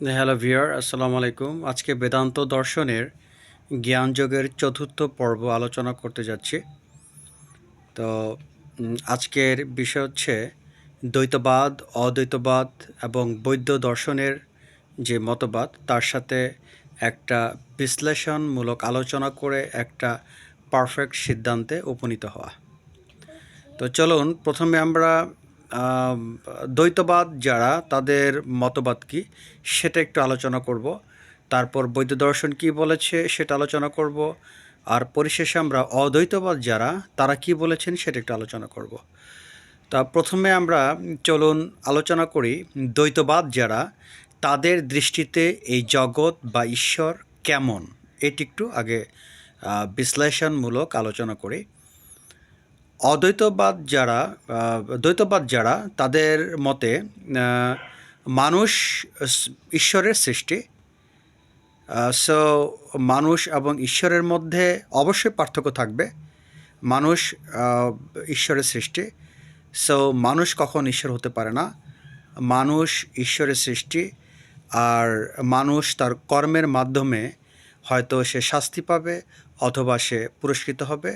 Hello viewer, আসসালামু আলাইকুম। আজকে বেদান্ত দর্শনের জ্ঞানযোগের চতুর্থ পর্ব আলোচনা করতে যাচ্ছি। তো আজকের বিষয় হচ্ছে দ্বৈতবাদ, অদ্বৈতবাদ এবং বৌদ্ধ দর্শনের যে মতবাদ তার সাথে একটা বিশ্লেষণমূলক আলোচনা করে একটা পারফেক্ট সিদ্ধান্তে উপনীত হওয়া। তো চলুন প্রথমে আমরা আম, দ্বৈতবাদ যারা তাদের মতবাদ কি সেটা একটু আলোচনা করব। তারপর বৌদ্ধ দর্শন কি বলেছে সেটা আলোচনা করব। আর পরিশেষে আমরা অদ্বৈতবাদ যারা তারা কি বলেছেন সেটা একটু আলোচনা করব। তা প্রথমে আমরা চলুন আলোচনা করি দ্বৈতবাদ যারা তাদের দৃষ্টিতে এই জগৎ বা ঈশ্বর কেমন, এটি একটু আগে বিশ্লেষণমূলক আলোচনা করি। দ্বৈতবাদ যারা তাদের মতে মানুষ ঈশ্বরের সৃষ্টি। সো মানুষ এবং ঈশ্বরের মধ্যে অবশ্যই পার্থক্য থাকবে। মানুষ ঈশ্বরের সৃষ্টি, সো মানুষ কখন ঈশ্বর হতে পারে না। মানুষ ঈশ্বরের সৃষ্টি, আর মানুষ তার কর্মের মাধ্যমে হয়তো সে শাস্তি পাবে অথবা সে পুরস্কৃত হবে।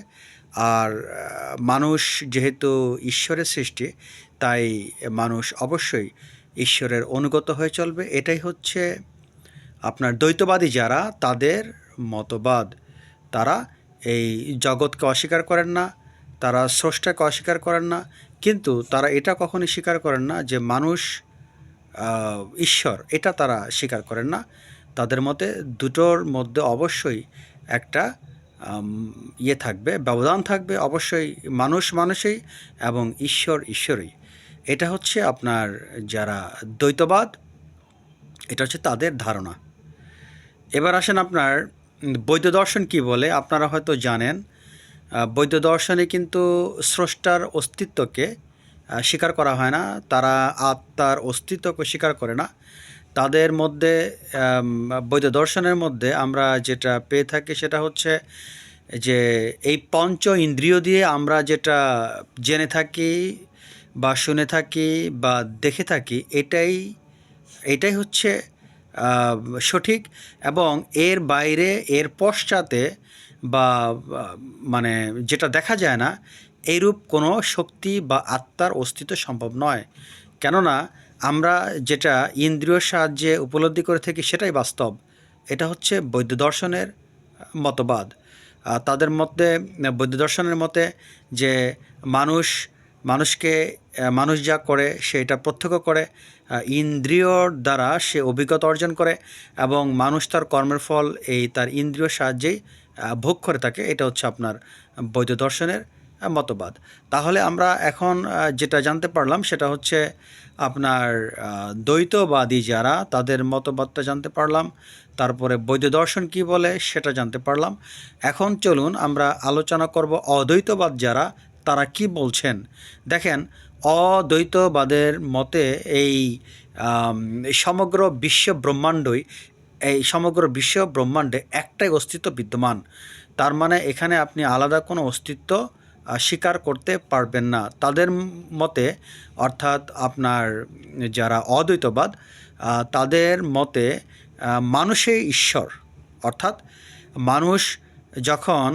আর মানুষ যেহেতু ঈশ্বরের সৃষ্টি, তাই মানুষ অবশ্যই ঈশ্বরের অনুগত হয়ে চলবে। এটাই হচ্ছে আপনার দ্বৈতবাদী যারা তাদের মতবাদ। তারা এই জগৎকে অস্বীকার করেন না, তারা স্রষ্টাকে অস্বীকার করেন না, কিন্তু তারা এটা কখনোই স্বীকার করেন না যে মানুষ ঈশ্বর, এটা তারা স্বীকার করেন না। তাদের মতে দুটোর মধ্যে অবশ্যই একটা থাকবে, ব্যবধান থাকবে। অবশ্যই মানুষ মানুষই এবং ঈশ্বর ঈশ্বরই। এটা হচ্ছে আপনার যারা দ্বৈতবাদ, এটা হচ্ছে তাদের ধারণা। এবার আসেন আপনার বৌদ্ধ দর্শন কি বলে। আপনারা হয়তো জানেন বৌদ্ধ দর্শনে কিন্তু স্রষ্টার অস্তিত্বকে স্বীকার করা হয় না। তারা আত্মার অস্তিত্বকে স্বীকার করে না। তাদের মধ্যে বৌদ্ধ দর্শনের মধ্যে আমরা যেটা পেয়ে থাকি সেটা হচ্ছে যে এই পঞ্চ ইন্দ্রিয় দিয়ে আমরা যেটা জেনে থাকি বা শুনে থাকি বা দেখে থাকি, এটাই হচ্ছে সঠিক। এবং এর বাইরে, এর পশ্চাতে বা মানে যেটা দেখা যায় না, এইরূপ কোনো শক্তি বা আত্মার অস্তিত্ব সম্ভব নয়। কেননা আমরা যেটা ইন্দ্রিয়র সাহায্যে উপলব্ধি করে থাকি সেটাই বাস্তব। এটা হচ্ছে বৌদ্ধ দর্শনের মতবাদ। তাদের মধ্যে, বৌদ্ধ দর্শনের মতে, যে মানুষ মানুষকে মানুষ যা করে সেটা প্রত্যক্ষ করে, ইন্দ্রিয়র দ্বারা সে অভিজ্ঞতা অর্জন করে এবং মানুষ তার কর্মের ফল এই তার ইন্দ্রিয়র সাহায্যেই ভোগ করে থাকে। এটা হচ্ছে আপনার বৌদ্ধ দর্শনের মতবাদ। তাহলে আমরা এখন যেটা জানতে পারলাম সেটা হচ্ছে আপনার দ্বৈতবাদী যারা তাদের মতবাদটা জানতে পারলাম। তারপরে বৌদ্ধ দর্শন কি বলে সেটা জানতে পারলাম। এখন চলুন আমরা আলোচনা করব অদ্বৈতবাদ যারা তারা কি বলছেন। দেখেন, অদ্বৈতবাদের মতে এই সমগ্র বিশ্ব ব্রহ্মাণ্ডই, এই সমগ্র বিশ্ব ব্রহ্মাণ্ডে একটাই অস্তিত্ব বিদ্যমান। তার মানে এখানে আপনি আলাদা কোনো অস্তিত্ব স্বীকার করতে পারবেন না তাদের মতে। অর্থাৎ আপনার যারা অদ্বৈতবাদ, তাদের মতে মানুষই ঈশ্বর। অর্থাৎ মানুষ যখন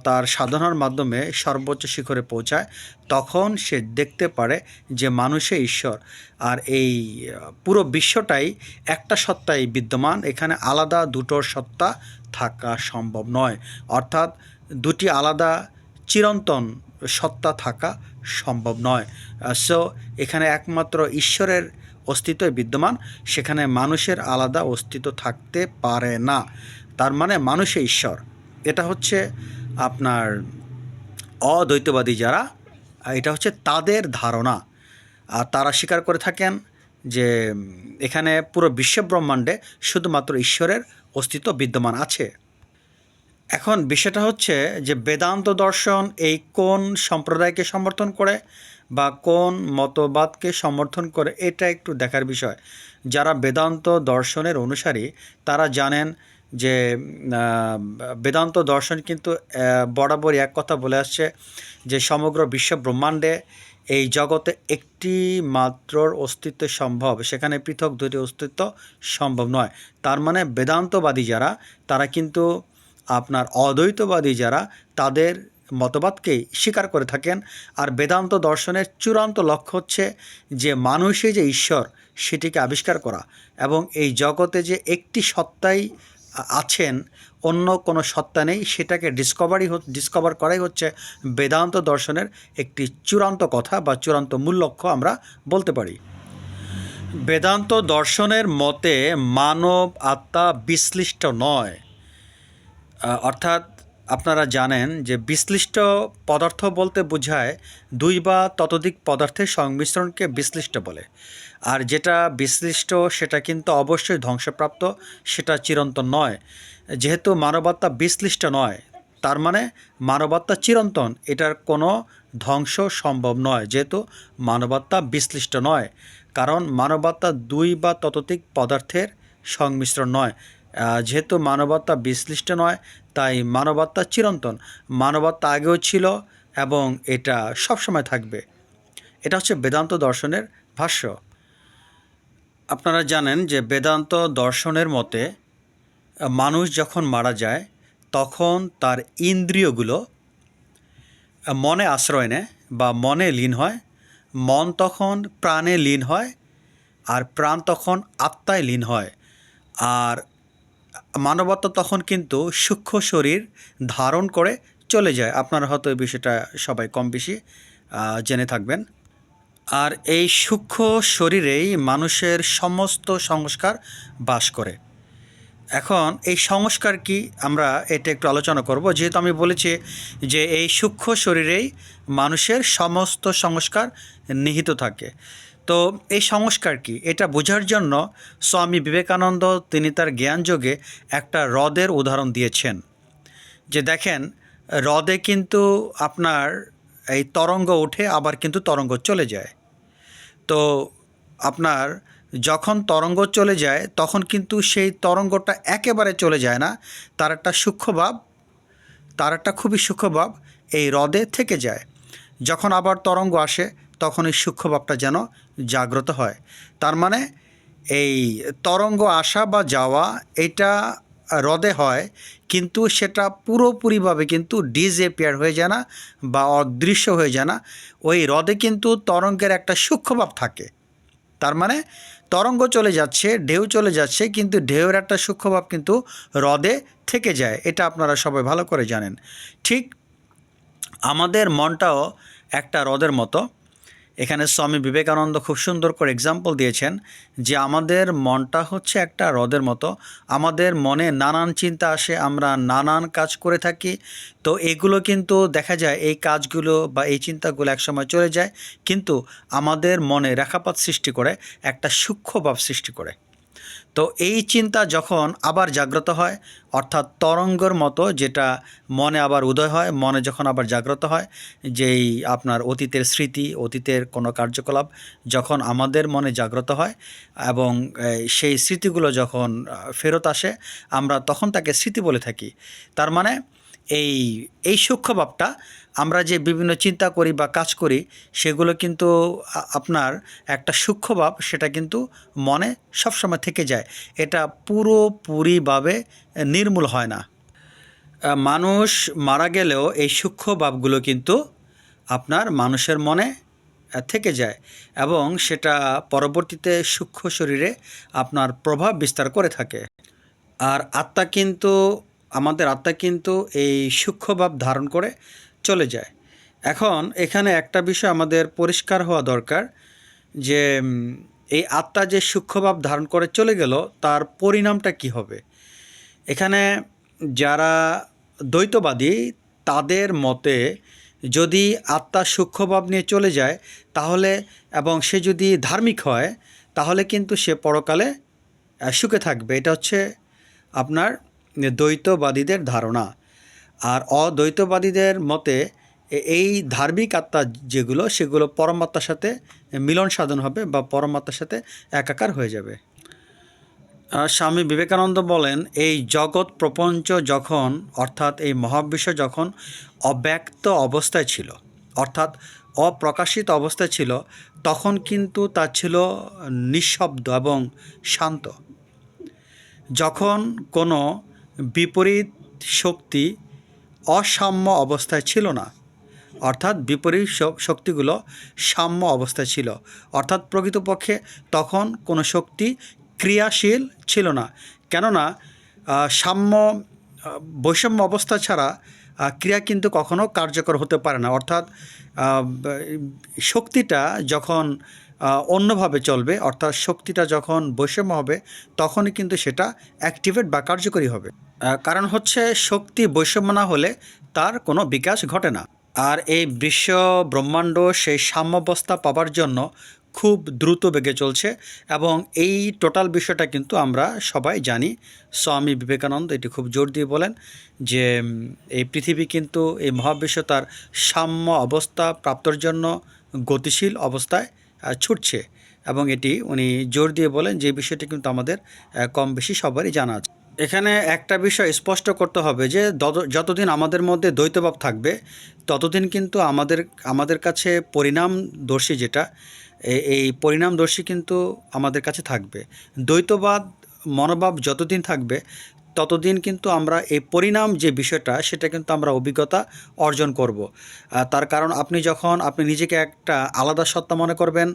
তার সাধনার মাধ্যমে সর্বোচ্চ শিখরে পৌঁছায়, তখন সে দেখতে পারে যে মানুষই ঈশ্বর। আর এই পুরো বিশ্বটাই একটা সত্তায় বিদ্যমান। এখানে আলাদা দুটোর সত্তা থাকা সম্ভব নয়। অর্থাৎ দুটি আলাদা চিরন্তন সত্তা থাকা সম্ভব নয়। সো এখানে একমাত্র ঈশ্বরের অস্তিত্বই বিদ্যমান, সেখানে মানুষের আলাদা অস্তিত্ব থাকতে পারে না। তার মানে মানুষই ঈশ্বর। এটা হচ্ছে আপনার অদ্বৈতবাদী যারা, এটা হচ্ছে তাদের ধারণা। আর তারা স্বীকার করে থাকেন যে এখানে পুরো বিশ্ব ব্রহ্মাণ্ডে শুধুমাত্র ঈশ্বরের অস্তিত্ব বিদ্যমান আছে। এখন বিষয়টা হচ্ছে যে বেদান্ত দর্শন এই কোন সম্প্রদায়কে সমর্থন করে বা কোন মতবাদকে সমর্থন করে, এটা একটু দেখার বিষয়। যারা বেদান্ত দর্শনের অনুসারী তারা জানেন যে বেদান্ত দর্শন কিন্তু বরাবরই এক কথা বলে আসছে যে সমগ্র বিশ্ব ব্রহ্মাণ্ডে এই জগতে একটি মাত্র অস্তিত্ব সম্ভব, সেখানে পৃথক দুটি অস্তিত্ব সম্ভব নয়। তার মানে বেদান্তবাদী যারা, তারা কিন্তু আপনার অদ্বৈতবাদী যারা, তাদের মতবাদকেই স্বীকার করে থাকেন। আর বেদান্ত দর্শনের চূড়ান্ত লক্ষ্য হচ্ছে যে মানুষই যে ঈশ্বর সেটিকে আবিষ্কার করা, এবং এই জগতে যে একটি সত্তাই আছেন, অন্য কোনো সত্তা নেই, সেটাকে ডিসকভার করাই হচ্ছে বেদান্ত দর্শনের একটি চূড়ান্ত কথা বা চূড়ান্ত মূল লক্ষ্য আমরা বলতে পারি। বেদান্ত দর্শনের মতে মানব আত্মা বিশ্লিষ্ট নয়। অর্থাৎ আপনারা জানেন যে বিশ্লিষ্ট পদার্থ বলতে বোঝায় দুই বা ততোধিক পদার্থের সংমিশ্রণকে বিশ্লিষ্ট বলে। আর যেটা বিশ্লিষ্ট সেটা কিন্তু অবশ্যই ধ্বংসপ্রাপ্ত, সেটা চিরন্তন নয়। যেহেতু মানবাত্মা বিশ্লিষ্ট নয়, তার মানে মানবাত্মা চিরন্তন, এটার কোনো ধ্বংস সম্ভব নয়, যেহেতু মানবাত্মা বিশ্লিষ্ট নয়। কারণ মানবাত্মা দুই বা ততোধিক পদার্থের সংমিশ্রণ নয়। যেহেতু মানবাত্মা বিশ্লিষ্ট নয়, তাই মানবাত্মা চিরন্তন। মানবাত্মা আগেও ছিল এবং এটা সবসময় থাকবে। এটা হচ্ছে বেদান্ত দর্শনের ভাষ্য। আপনারা জানেন যে বেদান্ত দর্শনের মতে মানুষ যখন মারা যায় তখন তার ইন্দ্রিয়গুলো মনে আশ্রয় নেয় বা মনে লীন হয়, মন তখন প্রাণে লীন হয়, আর প্রাণ তখন আত্মায় লীন হয়। আর মানবাত্মা তখন কিন্তু সূক্ষ্ম শরীর ধারণ করে চলে যায়। আপনারা হয়তো এই বিষয়টা সবাই কম বেশি জেনে থাকবেন। আর এই সূক্ষ্ম শরীরেই মানুষের সমস্ত সংস্কার বাস করে। এখন এই সংস্কার কি, আমরা এটা একটু আলোচনা করব। যেহেতু আমি বলেছি যে এই সূক্ষ্ম শরীরেই মানুষের সমস্ত সংস্কার নিহিত থাকে, তো এই সংস্কার কি এটা বোঝার জন্য স্বামী বিবেকানন্দ তিনি তার জ্ঞানযোগে একটা হ্রদের উদাহরণ দিয়েছেন। যে দেখেন, হ্রদে কিন্তু আপনার এই তরঙ্গ ওঠে, আবার কিন্তু তরঙ্গ চলে যায়। তো আপনার যখন তরঙ্গ চলে যায় তখন কিন্তু সেই তরঙ্গটা একেবারে চলে যায় না, তার একটা সূক্ষ্মভাব, তার একটা খুবই সূক্ষ্মভাব এই হ্রদে থেকে যায়। যখন আবার তরঙ্গ আসে তখন এই সূক্ষ্মভাবটা যেন জাগ্রত হয়। তার মানে এই তরঙ্গ আসা বা যাওয়া এটা হ্রদে হয়, কিন্তু সেটা পুরোপুরিভাবে কিন্তু ডিসঅ্যাপিয়ার হয়ে যায় না বা অদৃশ্য হয়ে যায় না। ওই হ্রদে কিন্তু তরঙ্গের একটা সূক্ষ্মভাব থাকে। তার মানে তরঙ্গ চলে যাচ্ছে, ঢেউ চলে যাচ্ছে, কিন্তু ঢেউয়ের একটা সূক্ষ্মভাব কিন্তু হ্রদে থেকে যায়। এটা আপনারা সবাই ভালো করে জানেন। ঠিক আমাদের মনটাও একটা হ্রদের মতো। এখানে স্বামী বিবেকানন্দ খুব সুন্দর করে এক্সাম্পল দিয়েছেন যে আমাদের মনটা হচ্ছে একটা হ্রদের মতো। আমাদের মনে নানান চিন্তা আসে, আমরা নানান কাজ করে থাকি। তো এগুলো কিন্তু দেখা যায়, এই কাজগুলো বা এই চিন্তাগুলো একসময় চলে যায়, কিন্তু আমাদের মনে রেখাপাত সৃষ্টি করে, একটা সূক্ষ্মভাব সৃষ্টি করে। তো এই চিন্তা যখন আবার জাগ্রত হয়, অর্থাৎ তরঙ্গর মতো, যেটা মনে আবার উদয় হয়, মনে যখন আবার জাগ্রত হয়, যেই আপনার অতীতের স্মৃতি, অতীতের কোনো কার্যকলাপ যখন আমাদের মনে জাগ্রত হয় এবং সেই স্মৃতিগুলো যখন ফেরত আসে, আমরা তখন তাকে স্মৃতি বলে থাকি। তার মানে এই এই সূক্ষ্মভাবটা, আমরা যে বিভিন্ন চিন্তা করি বা কাজ করি, সেগুলো কিন্তু আপনার একটা সূক্ষ্মভাব, সেটা কিন্তু মনে সবসময় থেকে যায়। এটা পুরোপুরিভাবে নির্মূল হয় না। মানুষ মারা গেলেও এই সূক্ষ্ম ভাবগুলো কিন্তু আপনার মানুষের মনে থেকে যায় এবং সেটা পরবর্তীতে সূক্ষ্ম শরীরে আপনার প্রভাব বিস্তার করে থাকে। আর আত্মা কিন্তু, আমাদের আত্মা কিন্তু এই সূক্ষ্মভাব ধারণ করে চলে যায়। এখন এখানে একটা বিষয় আমাদের পরিষ্কার হওয়া দরকার যে এই আত্মা যে সূক্ষ্মভাব ধারণ করে চলে গেল, তার পরিণামটা কি হবে। এখানে যারা দ্বৈতবাদী, তাদের মতে যদি আত্মা সূক্ষ্মভাব নিয়ে চলে যায় তাহলে, এবং সে যদি ধার্মিক হয়, তাহলে কিন্তু সে পরকালে সুখে থাকবে। এটা হচ্ছে আপনার দ্বৈতবাদীদের ধারণা। আর অদ্বৈতবাদীদের মতে এই ধার্মিক আত্মা যেগুলো, সেগুলো পরমাত্মার সাথে মিলন সাধন হবে বা পরমাত্মার সাথে একাকার হয়ে যাবে। স্বামী বিবেকানন্দ বলেন, এই জগৎ প্রপঞ্চ যখন, অর্থাৎ এই মহাবিশ্ব যখন অব্যক্ত অবস্থায় ছিল, অর্থাৎ অপ্রকাশিত অবস্থায় ছিল, তখন কিন্তু তা ছিল নিঃশব্দ এবং শান্ত। যখন কোনো বিপরীত শক্তি অসাম্য অবস্থায় ছিল না, অর্থাৎ বিপরীত শক্তিগুলো সাম্য অবস্থায় ছিল, অর্থাৎ প্রকৃতপক্ষে তখন কোনো শক্তি ক্রিয়াশীল ছিল না। কেননা সাম্য বৈষম্য অবস্থা ছাড়া ক্রিয়া কিন্তু কখনো কার্যকর হতে পারে না। অর্থাৎ শক্তিটা যখন অন্যভাবে চলবে, অর্থাৎ শক্তিটা যখন বৈষম্য হবে, তখনই কিন্তু সেটা অ্যাক্টিভেট বা কার্যকরী হবে। কারণ হচ্ছে শক্তি বৈষম্য না হলে তার কোনো বিকাশ ঘটে না। আর এই বিশ্ব ব্রহ্মাণ্ড সেই সাম্যাবস্থা পাবার জন্য খুব দ্রুত বেগে চলছে, এবং এই টোটাল বিষয়টা কিন্তু আমরা সবাই জানি। স্বামী বিবেকানন্দ এটি খুব জোর দিয়ে বলেন যে এই পৃথিবী কিন্তু এই মহাবিশ্ব তার সাম্য অবস্থা প্রাপ্তর জন্য গতিশীল অবস্থায় ছুটছে, এবং এটি উনি জোর দিয়ে বলেন যে বিষয়টি কিন্তু আমাদের কম বেশি সবারই জানা আছে। এখানে একটা বিষয় স্পষ্ট করতে হবে যে যতদিন আমাদের মধ্যে দ্বৈতভাব থাকবে, ততদিন কিন্তু আমাদের কাছে পরিণামদর্শী যেটা, এই পরিণামদর্শী কিন্তু আমাদের কাছে থাকবে। দ্বৈতবাদ মনোভাব যতদিন থাকবে, ততদিন কিন্তু আমরা এই পরিণাম যে বিষয়টা, সেটা কিন্তু আমরা অভিজ্ঞতা অর্জন করব। তার কারণ আপনি নিজেকে একটা আলাদা সত্তা মনে করবেন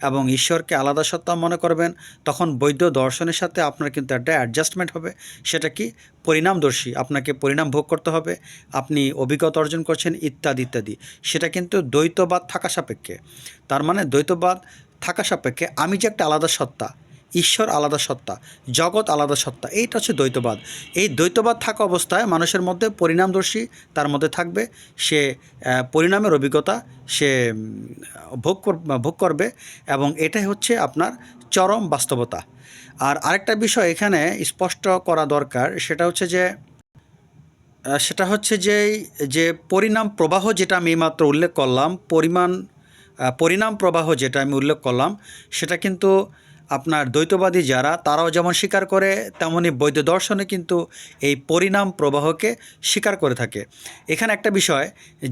এবং ঈশ্বরকে আলাদা সত্তা মনে করবেন, তখন বৈধ দর্শনের সাথে আপনার কিন্তু একটা অ্যাডজাস্টমেন্ট হবে। সেটা কি? পরিণামদর্শী। আপনাকে পরিণাম ভোগ করতে হবে, আপনি অভিজ্ঞতা অর্জন করছেন ইত্যাদি ইত্যাদি। সেটা কিন্তু দ্বৈতবাদ থাকা সাপেক্ষে। তার মানে দ্বৈতবাদ থাকা সাপেক্ষে আমি যে একটা আলাদা সত্তা, ঈশ্বর আলাদা সত্তা, জগৎ আলাদা সত্তা, এইটা হচ্ছে দ্বৈতবাদ। এই দ্বৈতবাদ থাকা অবস্থায় মানুষের মধ্যে পরিণামদর্শী তার মধ্যে থাকবে। সে পরিণামের অভিজ্ঞতা সে ভোগ করবে, এবং এটাই হচ্ছে আপনার চরম বাস্তবতা। আর আরেকটা বিষয় এখানে স্পষ্ট করা দরকার, সেটা হচ্ছে যে পরিণাম প্রবাহ যেটা আমি মাত্র উল্লেখ করলাম, পরিণাম প্রবাহ যেটা আমি উল্লেখ করলাম, সেটা কিন্তু আপনার দ্বৈতবাদী যারা, তারাও যেমন স্বীকার করে, তেমনি বৈধ দর্শনে কিন্তু এই পরিণাম প্রবাহকে স্বীকার করে থাকে। এখানে একটা বিষয়,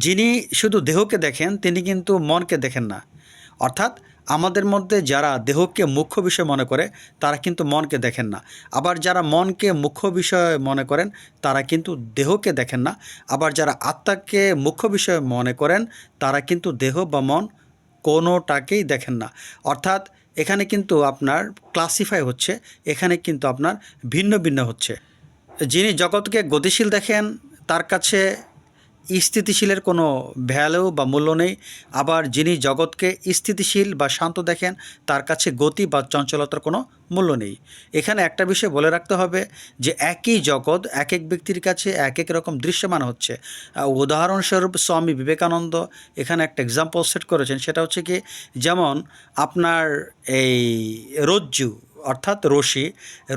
যিনি শুধু দেহকে দেখেন, তিনি কিন্তু মনকে দেখেন না। অর্থাৎ আমাদের মধ্যে যারা দেহকে মুখ্য বিষয় মনে করে, তারা কিন্তু মনকে দেখেন না। আবার যারা মনকে মুখ্য বিষয় মনে করেন, তারা কিন্তু দেহকে দেখেন না। আবার যারা আত্মাকে মুখ্য বিষয় মনে করেন, তারা কিন্তু দেহ বা মন কোনোটাকেই দেখেন না। অর্থাৎ এখানে কিন্তু আপনার ক্লাসিফাই হচ্ছে, এখানে কিন্তু আপনার ভিন্ন ভিন্ন হচ্ছে। যিনি জগৎকে গতিশীল দেখেন, তার কাছে স্থিতিশীলের কোনো ভ্যালু বা মূল্য নেই। আবার যিনি জগৎকে স্থিতিশীল বা শান্ত দেখেন, তার কাছে গতি বা চঞ্চলতার কোনো মূল্য নেই। এখানে একটা বিষয় বলে রাখতে হবে যে একই জগৎ এক এক ব্যক্তির কাছে এক এক রকম দৃশ্যমান হচ্ছে। উদাহরণস্বরূপ স্বামী বিবেকানন্দ এখানে একটা এক্সাম্পল সেট করেছেন, সেটা হচ্ছে কি, যেমন আপনার এই রজ্জু অর্থাৎ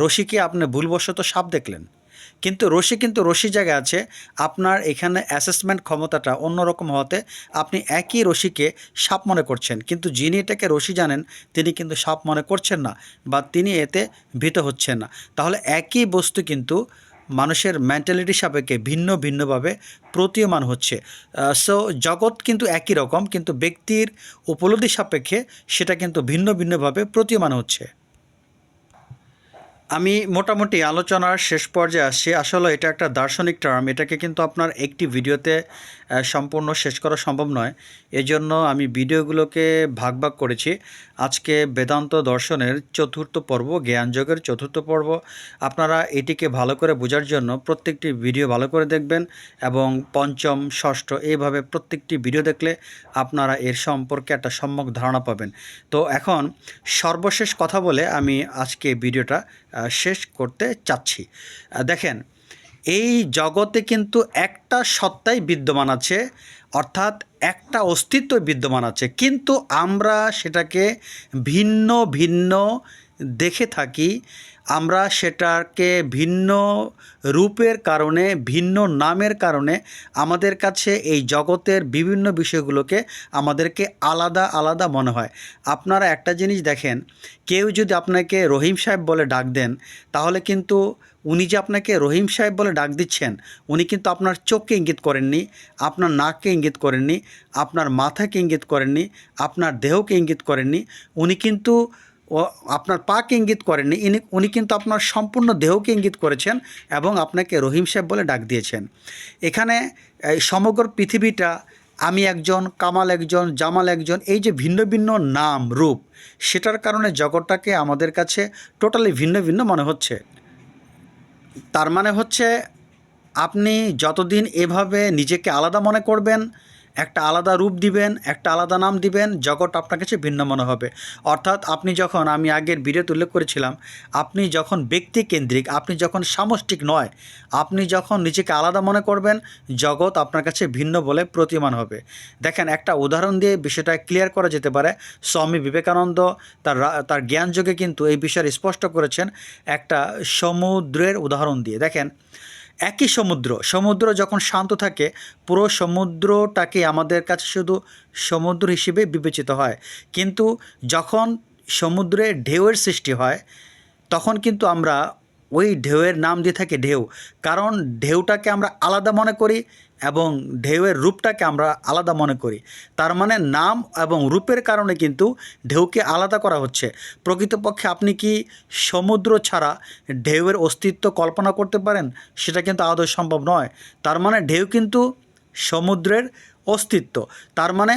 রশিকে আপনি ভুলবশত সাপ দেখলেন, কিন্তু রশি জায়গায় আছে। আপনার এখানে অ্যাসেসমেন্ট ক্ষমতাটা অন্যরকম হওয়াতে আপনি একই রশিকে সাপ মনে করছেন, কিন্তু যিনি এটাকে রশি জানেন, তিনি কিন্তু সাপ মনে করছেন না, বা তিনি এতে ভীত হচ্ছেন না। তাহলে একই বস্তু কিন্তু মানুষের মেন্টালিটি সাপেক্ষে ভিন্ন ভিন্নভাবে প্রতীয়মান হচ্ছে। সো জগৎ কিন্তু একই রকম, কিন্তু ব্যক্তির উপলব্ধি সাপেক্ষে সেটা কিন্তু ভিন্ন ভিন্নভাবে প্রতীয়মান হচ্ছে। আমি মোটামুটি আলোচনার শেষ পর্যায়ে আসছি। আসলে এটা একটা দার্শনিক টার্ম, এটাকে কিন্তু আপনার একটি ভিডিওতে সম্পূর্ণ শেষ করা সম্ভব নয়। এজন্য আমি ভিডিওগুলোকে ভাগ ভাগ করেছি। আজকে বেদান্ত দর্শনের চতুর্থ পর্ব, জ্ঞানযোগের চতুর্থ পর্ব। আপনারা এটিকে ভালো করে বোঝার জন্য প্রত্যেকটি ভিডিও ভালো করে দেখবেন, এবং পঞ্চম, ষষ্ঠ এইভাবে প্রত্যেকটি ভিডিও দেখলে আপনারা এর সম্পর্কে একটা সম্যক ধারণা পাবেন। তো এখন সর্বশেষ কথা বলে আমি আজকে ভিডিওটা শেষ করতে চাচ্ছি। দেখেন, এই জগতে কিন্তু একটা সত্তাই বিদ্যমান আছে, অর্থাৎ একটা অস্তিত্ব বিদ্যমান আছে, কিন্তু আমরা সেটাকে ভিন্ন ভিন্ন দেখে থাকি। আমরা সেটাকে ভিন্ন রূপের কারণে, ভিন্ন নামের কারণে আমাদের কাছে এই জগতের বিভিন্ন বিষয়গুলোকে আমাদেরকে আলাদা আলাদা মনে হয়। আপনারা একটা জিনিস দেখেন, কেউ যদি আপনাকে রহিম সাহেব বলে ডাক দেন, তাহলে কিন্তু উনি যে আপনাকে রহিম সাহেব বলে ডাক দিচ্ছেন, উনি কিন্তু আপনার চোখকে ইঙ্গিত করেননি, আপনার নাককে ইঙ্গিত করেননি, আপনার মাথাকে ইঙ্গিত করেননি, আপনার দেহকে ইঙ্গিত করেননি, উনি কিন্তু ও আপনার পাকে ইঙ্গিত করেননি, উনি কিন্তু আপনার সম্পূর্ণ দেহকে ইঙ্গিত করেছেন এবং আপনাকে রহিম সাহেব বলে ডাক দিয়েছেন। এখানে এই সমগ্র পৃথিবীটা, আমি একজন, কামাল একজন, জামাল একজন, এই যে ভিন্ন ভিন্ন নাম রূপ, সেটার কারণে জগৎটাকে আমাদের কাছে টোটালি ভিন্ন ভিন্ন মনে হচ্ছে। তার মানে হচ্ছে, আপনি যতদিন এভাবে নিজেকে আলাদা মনে করবেন, একটা আলাদা রূপ দিবেন, একটা আলাদা নাম দিবেন, জগৎ আপনার কাছে ভিন্ন মনে হবে। অর্থাৎ আপনি যখন, আমি আগের ভিডিওতে উল্লেখ করেছিলাম, আপনি যখন ব্যক্তিকেন্দ্রিক, আপনি যখন সামষ্টিক নয়, আপনি যখন নিজেকে আলাদা মনে করবেন, জগৎ আপনার কাছে ভিন্ন বলে প্রতীয়মান হবে। দেখেন, একটা উদাহরণ দিয়ে বিষয়টা ক্লিয়ার করা যেতে পারে। স্বামী বিবেকানন্দ তার জ্ঞানযোগে কিন্তু এই বিষয়ে স্পষ্ট করেছেন একটা সমুদ্রের উদাহরণ দিয়ে। দেখেন, একই সমুদ্র যখন শান্ত থাকে, পুরো সমুদ্রটাকে আমাদের কাছে শুধু সমুদ্র হিসেবে বিবেচিত হয়। কিন্তু যখন সমুদ্রে ঢেউয়ের সৃষ্টি হয়, তখন কিন্তু আমরা ওই ঢেউয়ের নাম দিয়ে থাকি ঢেউ। কারণ ঢেউটাকে আমরা আলাদা মনে করি এবং ঢেউয়ের রূপটাকে আমরা আলাদা মনে করি। তার মানে নাম এবং রূপের কারণে কিন্তু ঢেউকে আলাদা করা হচ্ছে। প্রকৃতপক্ষে আপনি কি সমুদ্র ছাড়া ঢেউয়ের অস্তিত্ব কল্পনা করতে পারেন? সেটা কিন্তু আদৌ সম্ভব নয়। তার মানে ঢেউ কিন্তু সমুদ্রের অস্তিত্ব। তার মানে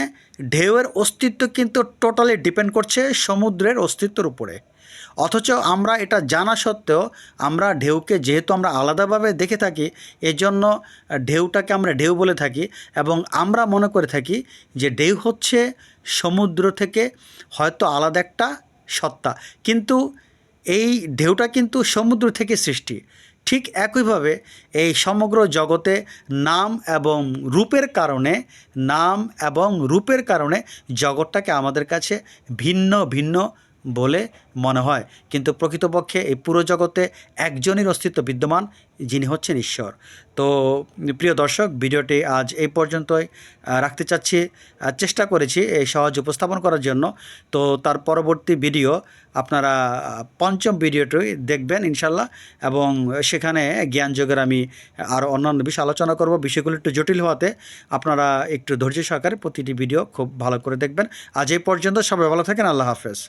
ঢেউয়ের অস্তিত্ব কিন্তু টোটালি ডিপেন্ড করছে সমুদ্রের অস্তিত্বের উপরে। অথচ আমরা এটা জানা সত্ত্বেও আমরা ঢেউকে যেহেতু আমরা আলাদাভাবে দেখে থাকি, এজন্য ঢেউটাকে আমরা ঢেউ বলে থাকি এবং আমরা মনে করে থাকি যে ঢেউ হচ্ছে সমুদ্র থেকে হয়তো আলাদা একটা সত্তা। কিন্তু এই ঢেউটা কিন্তু সমুদ্র থেকে সৃষ্টি। ঠিক একইভাবে এই সমগ্র জগতে নাম এবং রূপের কারণে, নাম এবং রূপের কারণে জগৎটাকে আমাদের কাছে ভিন্ন ভিন্ন বলে মনে হয়। কিন্তু প্রকৃতপক্ষে এই পুরো জগতে একজনের অস্তিত্ব বিদ্যমান, যিনি হচ্ছেন ঈশ্বর। তো প্রিয় দর্শক, ভিডিওটি আজ এই পর্যন্তই রাখতে চাচ্ছি। চেষ্টা করেছি এই সহজ উপস্থাপন করার জন্য। তো তার পরবর্তী ভিডিও আপনারা পঞ্চম ভিডিওটি দেখবেন ইনশাল্লাহ, এবং সেখানে জ্ঞানযোগের আমি আরও অন্যান্য বিষয় আলোচনা করব। বিষয়গুলো একটু জটিল হওয়াতে আপনারা একটু ধৈর্য সহকারে প্রতিটি ভিডিও খুব ভালো করে দেখবেন। আজ এই পর্যন্ত, সবাই ভালো থাকেন। আল্লাহ হাফেজ।